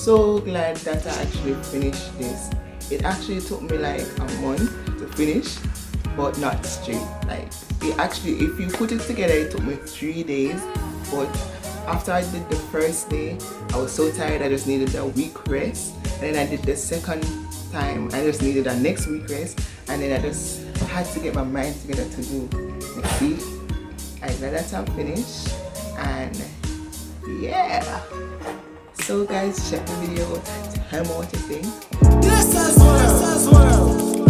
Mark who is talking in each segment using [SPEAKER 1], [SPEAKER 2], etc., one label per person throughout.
[SPEAKER 1] so glad that I actually finished this. It actually took me like a month to finish, but not straight. Like it actually, if you put it together, it took me 3 days. But after I did the first day, I was so tired I just needed a week rest. And then I did the second time, I just needed a next week rest. And then I just had to get my mind together to do. Let's see, I'm glad that I'm finished. And yeah. So guys, check the video, tell me what you think. This is world.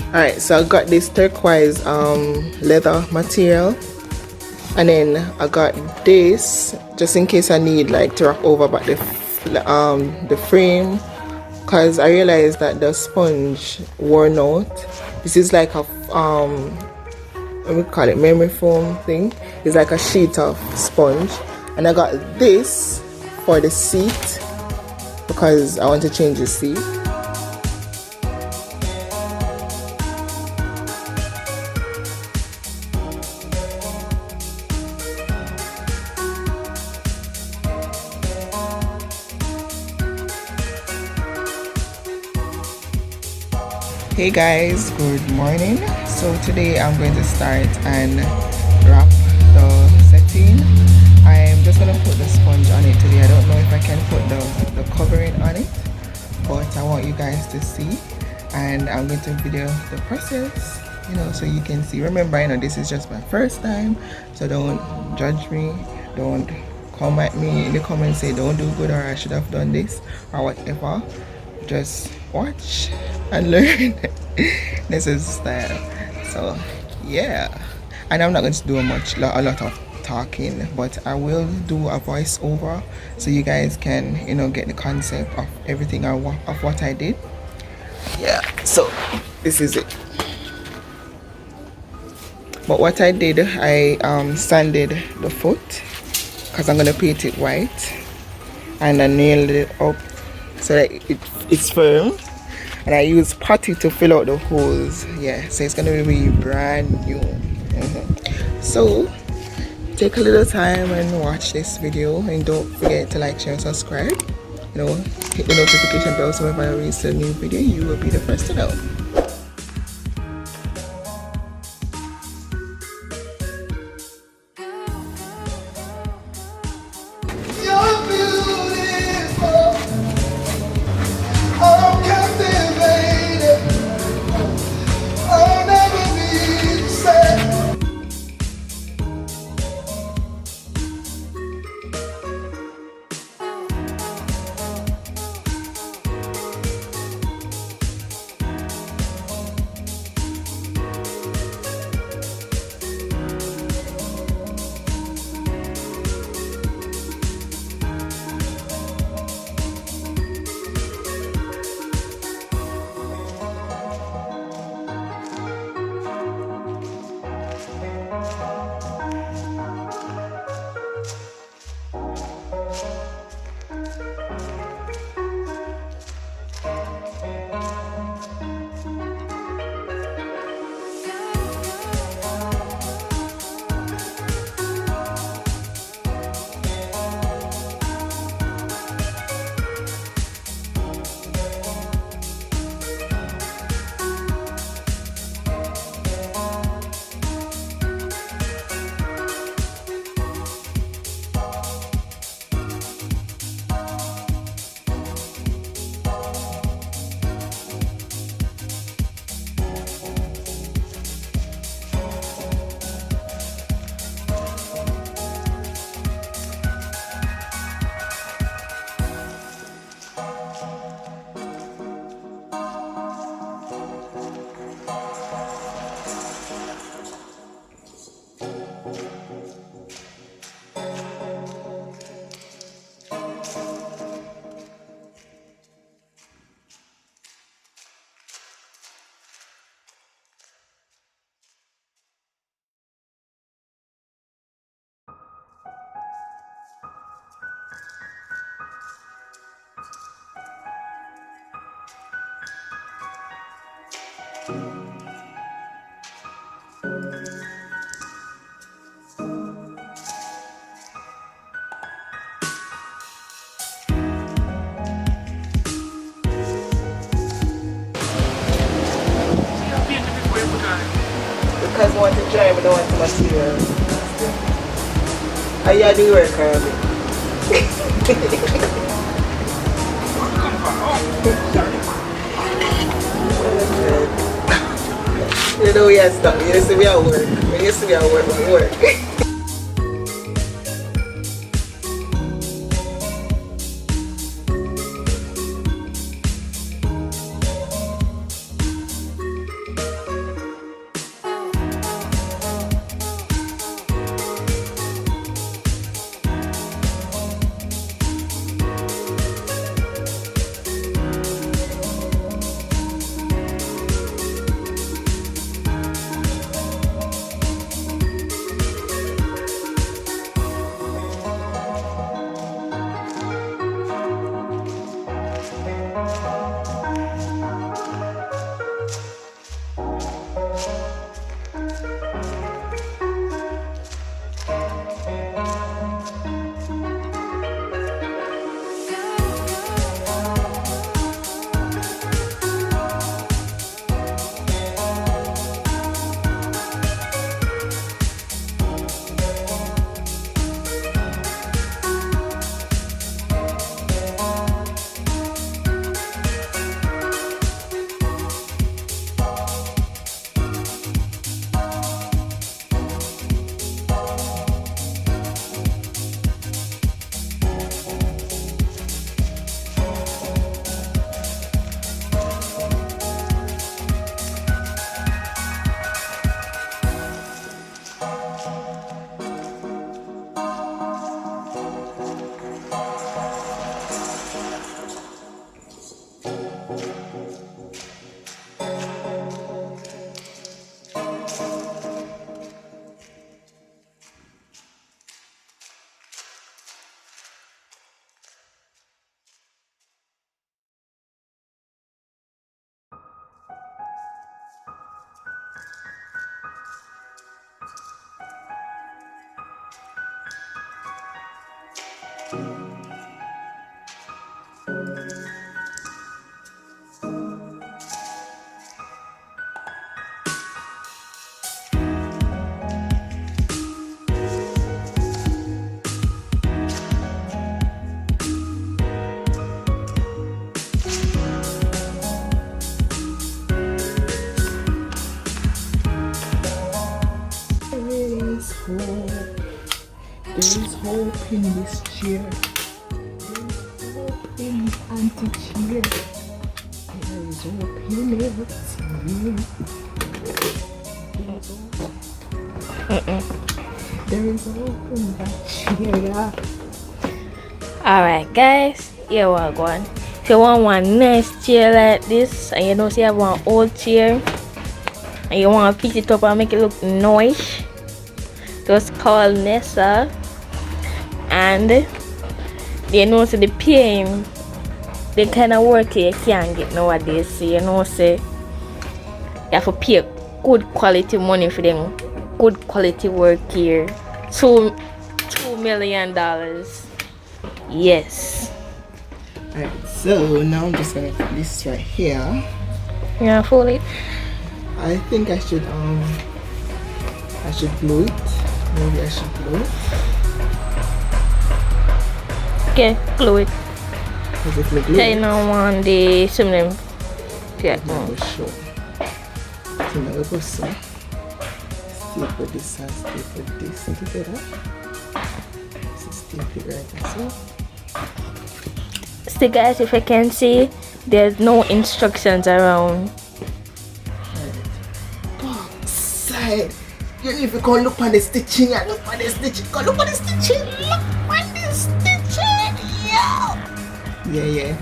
[SPEAKER 1] Alright, so I got this turquoise leather material, and then I got this just in case I need like to wrap over about the frame, because I realized that the sponge worn out. This is like a let me call it memory foam thing. It's like a sheet of sponge, and I got this for the seat because I want to change the seat. Hey guys, good morning. So today I'm going to start and wrap the setting. I'm just going to put the sponge on it today. I don't know if I can put the covering on it, but I want you guys to see, and I'm going to video the process, you know, so you can see. Remember, you know, this is just my first time, so don't judge me. Don't come at me in the comments, say don't do good or I should have done this or whatever. Just watch and learn. This is style. So yeah, and I'm not going to do a lot of talking, but I will do a voiceover so you guys can, you know, get the concept of everything of what I did. Yeah, so this is it. But what I did, I sanded the foot because I'm going to paint it white, and I nailed it up so that it's firm, and I use putty to fill out the holes. Yeah, so it's gonna be brand new. So take a little time and watch this video, and don't forget to like, share, and subscribe. You know, hit the notification bell so whenever I release a new video, you will be the first to know. sorry, I don't want to material. I had the work already. You know, we are stuck. You used to be at work. We used to be at work. There's hope in this chair. There's hope in the anti-chair. There's hope in everything. There is hope in that chair.
[SPEAKER 2] Alright guys, here we're going. If you want one nice chair like this, and you know you have one old chair, and you want to fix it up and make it look nice, just call Nessa. And they know so the paying the kind of work you can't get nowadays, so you know say you have to pay good quality money for them good quality work here. $2 million. Yes.
[SPEAKER 1] Alright, so now I'm just gonna put this right here.
[SPEAKER 2] Yeah, fold it.
[SPEAKER 1] I think I should glue it. Maybe I should glue it.
[SPEAKER 2] Okay, glue it.
[SPEAKER 1] Because if we glue
[SPEAKER 2] I don't want the swimming. Yeah.
[SPEAKER 1] I'm sure. So now we'll so staple this and staple this together. So staple it right as well.
[SPEAKER 2] So guys, if you can see, there's no instructions around.
[SPEAKER 1] Side. You need to go look on the stitching and look on the stitching. Go look on the stitching. Look on the stitching. Yo. Yeah.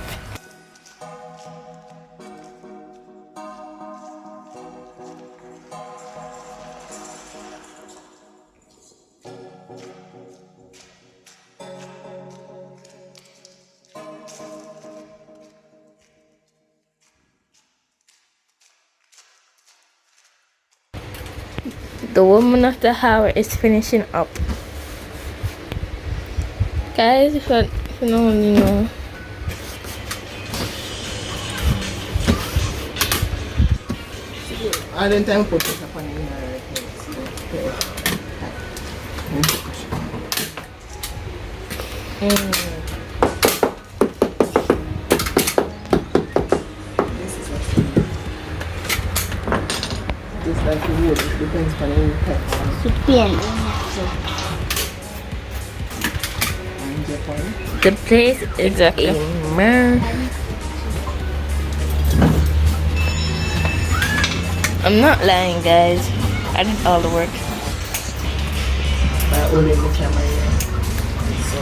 [SPEAKER 2] The woman of the hour is finishing up. Guys, if you don't only know.
[SPEAKER 1] I didn't time put it up on the right here. This is what's in it. Just like the wood, it depends on the pepper. And Japan.
[SPEAKER 2] The place is
[SPEAKER 1] Exactly.
[SPEAKER 2] a mess. I'm not lying, guys. I did all the work.
[SPEAKER 1] By holding the camera here. So,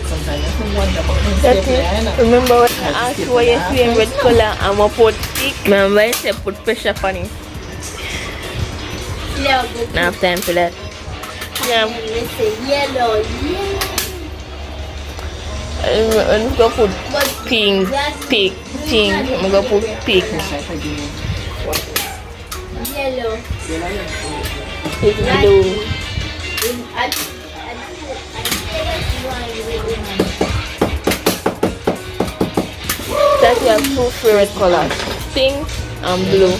[SPEAKER 1] sometimes I wonder about the stapler.
[SPEAKER 2] Remember when I asked you what your favorite color? I'm gonna put thick. Remember I said put pressure on it. Now I have time for that. Yeah.
[SPEAKER 3] Yellow.
[SPEAKER 2] I'm gonna put pink, pink. I'm gonna put pink.
[SPEAKER 3] Yellow.
[SPEAKER 2] It's blue. That's your two favorite colors. Pink and blue.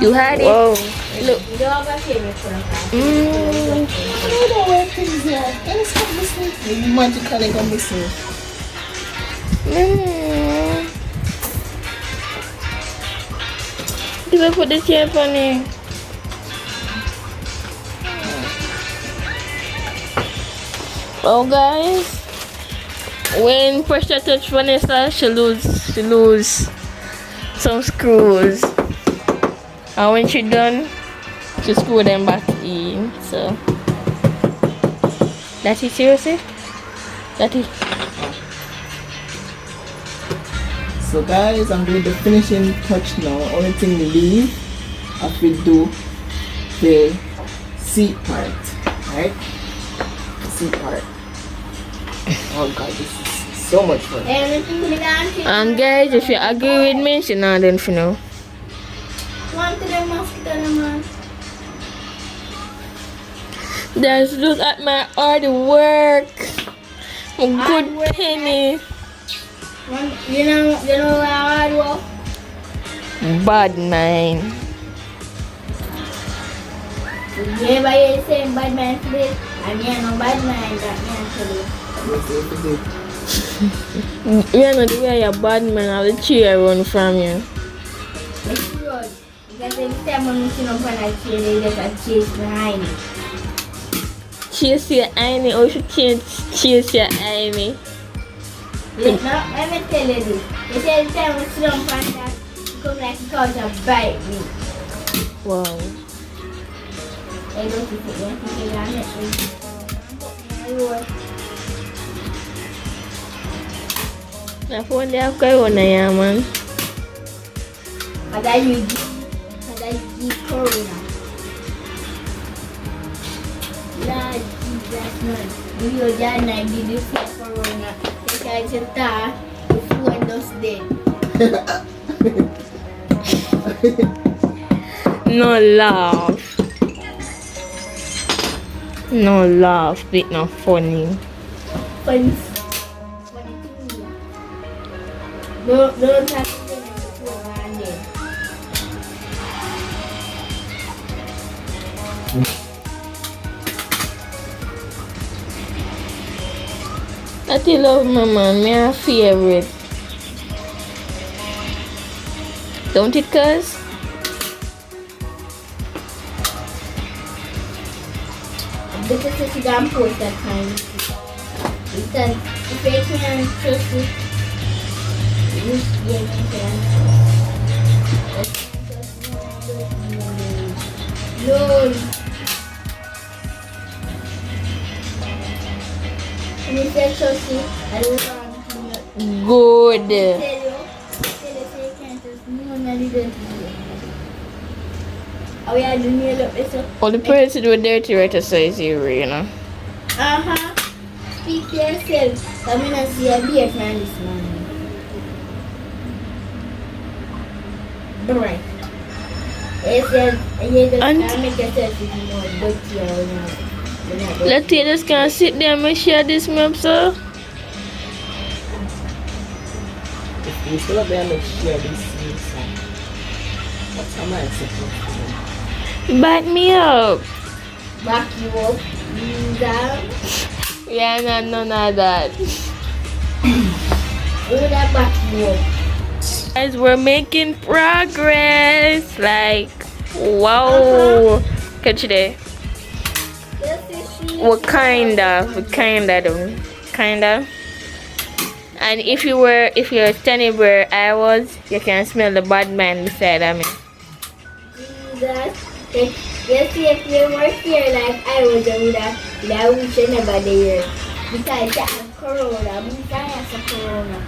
[SPEAKER 2] You had it? Whoa. Look.
[SPEAKER 3] You don't have a favorite color.
[SPEAKER 1] I don't know where things are. Can you stop missing? Maybe magically go missing.
[SPEAKER 2] Did I put the tape on it? Oh guys, when pressure touch Vanessa, she lose some screws. And when she done, she screw them back in. So that is seriously? That is.
[SPEAKER 1] So guys, I'm doing the finishing touch now. Only thing we leave, I will do the seat part, right? The seat part. Oh god, this is so much fun.
[SPEAKER 2] And guys, if you agree with me, she not done for now. Just look at my hard work. A good penny.
[SPEAKER 3] You know hard work?
[SPEAKER 2] Bad mind.
[SPEAKER 3] Yeah, but you're saying bad man today, and you're no bad man that man today.
[SPEAKER 2] You know the way you're bad man, I'll cheer run from you.
[SPEAKER 3] It's good. Because every time I'm looking up on that chair, they just chase behind me.
[SPEAKER 2] Chase your eye, or you should chase your eye.
[SPEAKER 3] Look, now, let me tell you this. They say every time we sit up on that, you come like a couch and bite me.
[SPEAKER 2] Wow.
[SPEAKER 3] I don't think you're
[SPEAKER 2] Na phone they have corona, yeah, man.
[SPEAKER 3] But I give corona. Lord Jesus, man. You just not give this corona. Because you thought the phone was dead.
[SPEAKER 2] No laugh. No laugh, it's not funny.
[SPEAKER 3] Funny. Don't have to do the phone and then.
[SPEAKER 2] I still love my man, my favorite. Don't it, cuz?
[SPEAKER 3] Because if you don't post that kind, because if you can't trust it, you can. Lord. And if you trust it, I don't want
[SPEAKER 2] Good.
[SPEAKER 3] to tell you can't trust me when I didn't do it. Oh yeah, do me a look this up.
[SPEAKER 2] All the person with dirty writer says you, you know.
[SPEAKER 3] Speak to yourself. I'm gonna see a beer from this morning. Right. You just
[SPEAKER 2] And
[SPEAKER 3] can't make yourself even more dirty or not.
[SPEAKER 2] let's you just can sit there and share this map, sir.
[SPEAKER 1] You still up there and share this seeds. What's am I supposed to do?
[SPEAKER 2] Back me up.
[SPEAKER 3] Back you up. Down.
[SPEAKER 2] Yeah, none of that.
[SPEAKER 3] Who that back you up?
[SPEAKER 2] Guys, we're making progress. Like, wow. Catch it. We kinda do. Kinda. And if you're standing where I was, you can smell the bad man beside of me.
[SPEAKER 3] Jesus. Yes, if you were here like I was, I wish I never there. Because I have corona. Because I have corona.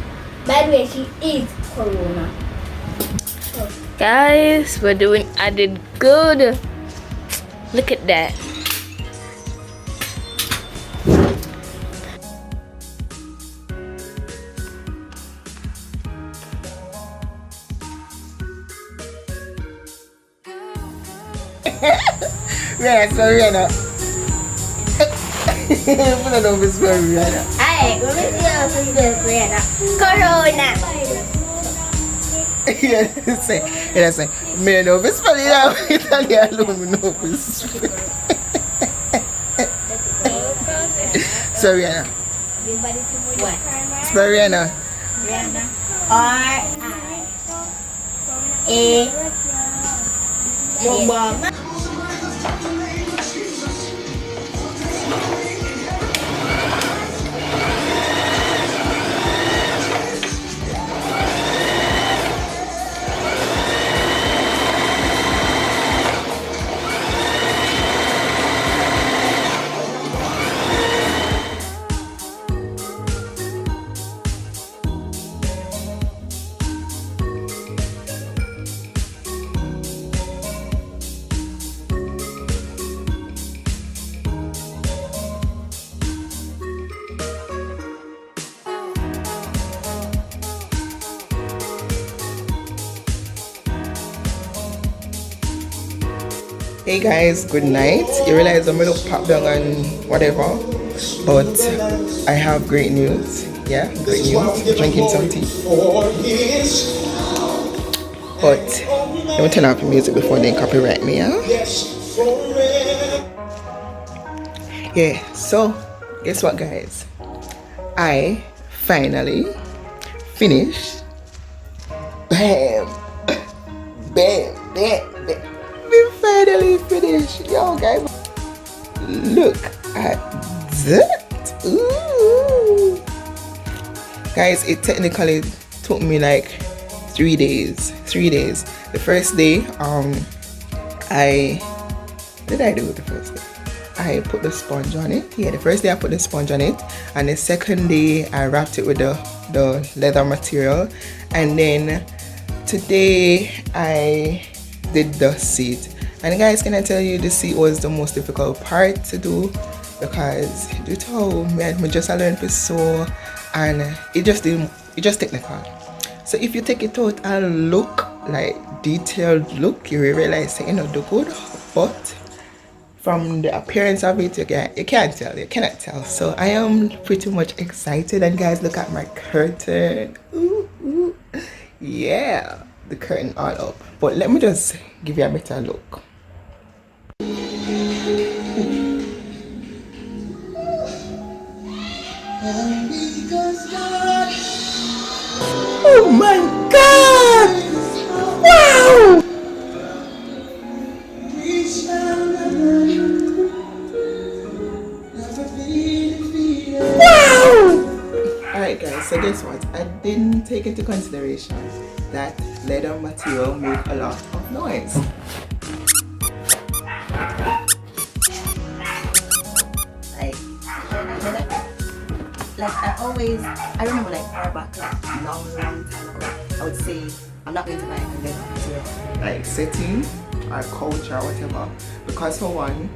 [SPEAKER 3] By the way, she is corona.
[SPEAKER 2] Guys, I did good. Look at that.
[SPEAKER 1] Yeah, sorry, Rihanna. Put it over for Rihanna.
[SPEAKER 3] Alright, let me see how to do Rihanna. Corona.
[SPEAKER 1] Yeah, say, me no be spell it out. Italian alone, me no be spell. So Rihanna.
[SPEAKER 3] What?
[SPEAKER 1] Spell Rihanna.
[SPEAKER 3] Rihanna. R-I-A.
[SPEAKER 1] Hey guys, good night. You realize I'm gonna pop down and whatever, but I have great news. Yeah, great news. Drinking some tea. But don't turn off the music before they copyright me, huh? Yeah, so guess what guys? I finally finished. Bam! Bam! Bam! Bam! We finally finished. Yo guys, look at that. Ooh. Guys, it technically took me like 3 days. The first day, what did I do the first day? I put the sponge on it. Yeah, the first day I put the sponge on it, and the second day I wrapped it with the leather material, and then today I did the seat. And guys, can I tell you, the seat was the most difficult part to do, because due to how me just learned to sew, and it just technical. So if you take it out and look like detailed look, you will realize that you know do good, but from the appearance of it, you cannot tell. So I am pretty much excited. And guys, look at my curtain. Ooh, ooh. Yeah, the curtain all up. But let me just give you a better look. Oh my God! Wow! Alright guys, so guess what? I didn't take into consideration that leather material make a lot of noise.
[SPEAKER 4] I remember like far back, like long time ago, I would say I'm not going to buy a leather material.
[SPEAKER 1] Like setting or couch or whatever, because for one,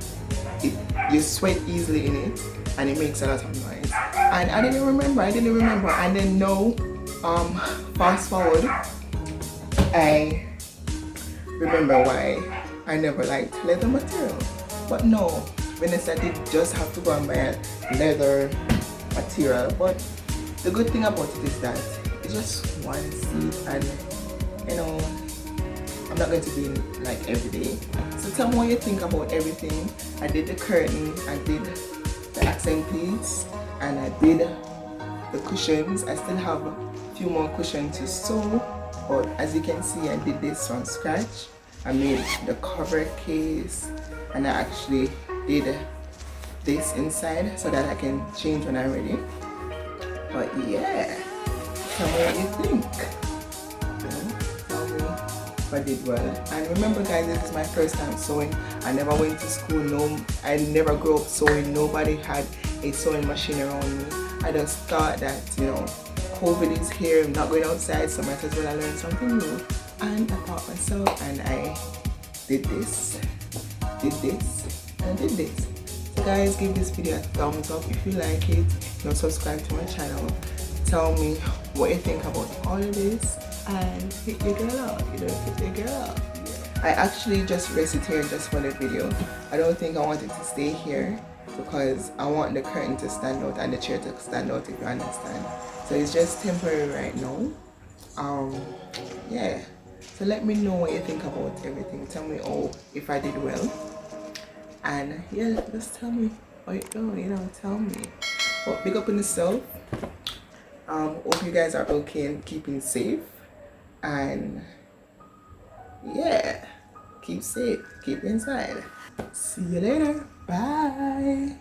[SPEAKER 1] you sweat easily in it and it makes a lot of noise. And I didn't remember, and then now, fast forward, I remember why I never liked leather material. But no, V-La-Nessa did just have to go and buy a leather material. But the good thing about it is that it's just one seat, and you know, I'm not going to be in like every day. So tell me what you think about everything. I did the curtain, I did the accent pleats, and I did the cushions. I still have a few more cushions to sew, but as you can see, I did this from scratch. I made the cover case, and I actually did this inside so that I can change when I'm ready. But yeah, tell me what you think. Tell me if I did well. And remember guys, this is my first time sewing. I never went to school, no, I never grew up sewing. Nobody had a sewing machine around me. I just thought that, you know, COVID is here, I'm not going outside, so might as well I learn something new. And I taught myself, and I did this, and did this. So guys, give this video a thumbs up if you like it. You know, subscribe to my channel. Tell me what you think about all of this, and hit your girl up. You know, hit your girl up. I actually just rested here just for the video. I don't think I wanted to stay here because I want the curtain to stand out and the chair to stand out, if you understand. So it's just temporary right now. Yeah. So let me know what you think about everything. Tell me if I did well. And yeah, just tell me how it go, you know, tell me. But big up on yourself. Hope you guys are okay and keeping safe. And yeah, keep safe, keep inside. See you later. Bye.